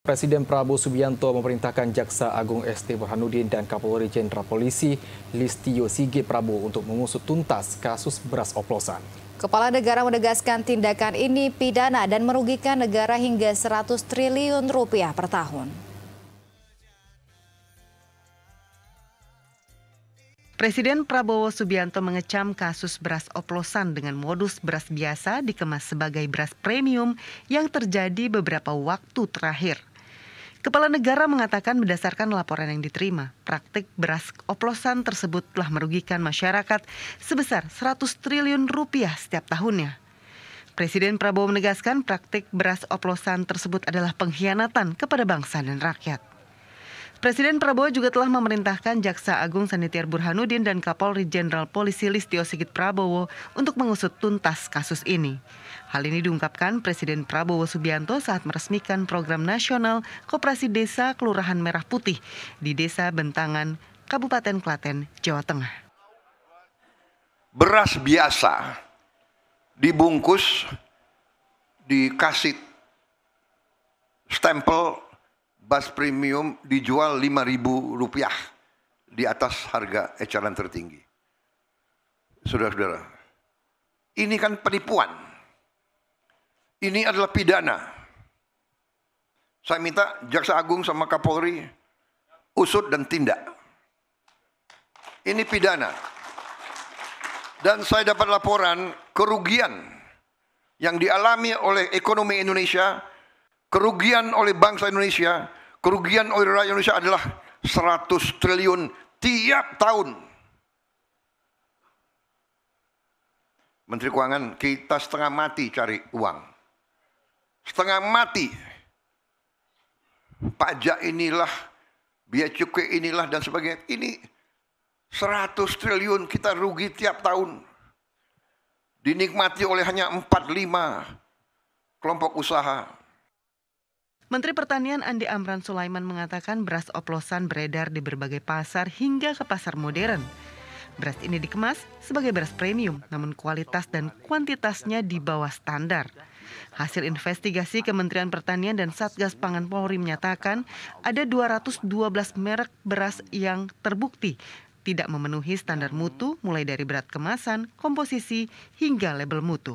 Presiden Prabowo Subianto memerintahkan Jaksa Agung ST Burhanuddin dan Kapolri Jenderal Polisi Listio Sigit Prabowo untuk mengusut tuntas kasus beras oplosan. Kepala negara menegaskan tindakan ini pidana dan merugikan negara hingga 100 triliun rupiah per tahun. Presiden Prabowo Subianto mengecam kasus beras oplosan dengan modus beras biasa dikemas sebagai beras premium yang terjadi beberapa waktu terakhir. Kepala negara mengatakan berdasarkan laporan yang diterima, praktik beras oplosan tersebut telah merugikan masyarakat sebesar 100 triliun rupiah setiap tahunnya. Presiden Prabowo menegaskan praktik beras oplosan tersebut adalah pengkhianatan kepada bangsa dan rakyat. Presiden Prabowo juga telah memerintahkan Jaksa Agung Sanitiar Burhanuddin dan Kapolri Jenderal Polisi Listio Sigit Prabowo untuk mengusut tuntas kasus ini. Hal ini diungkapkan Presiden Prabowo Subianto saat meresmikan program nasional Koperasi Desa Kelurahan Merah Putih di Desa Bentangan, Kabupaten Klaten, Jawa Tengah. Beras biasa dibungkus, dikasih stempel beras premium, dijual Rp5.000 di atas harga eceran tertinggi. Saudara-saudara, ini kan penipuan. Ini adalah pidana. Saya minta Jaksa Agung sama Kapolri usut dan tindak. Ini pidana. Dan saya dapat laporan kerugian yang dialami oleh ekonomi Indonesia, kerugian oleh bangsa Indonesia, kerugian oleh rakyat Indonesia adalah 100 triliun tiap tahun. Menteri Keuangan, kita setengah mati cari uang. Setengah mati. Pajak inilah, biaya cukai inilah dan sebagainya. Ini 100 triliun kita rugi tiap tahun. Dinikmati oleh hanya 4-5 kelompok usaha. Menteri Pertanian Andi Amran Sulaiman mengatakan beras oplosan beredar di berbagai pasar hingga ke pasar modern. Beras ini dikemas sebagai beras premium, namun kualitas dan kuantitasnya di bawah standar. Hasil investigasi Kementerian Pertanian dan Satgas Pangan Polri menyatakan ada 212 merek beras yang terbukti tidak memenuhi standar mutu mulai dari berat kemasan, komposisi, hingga label mutu.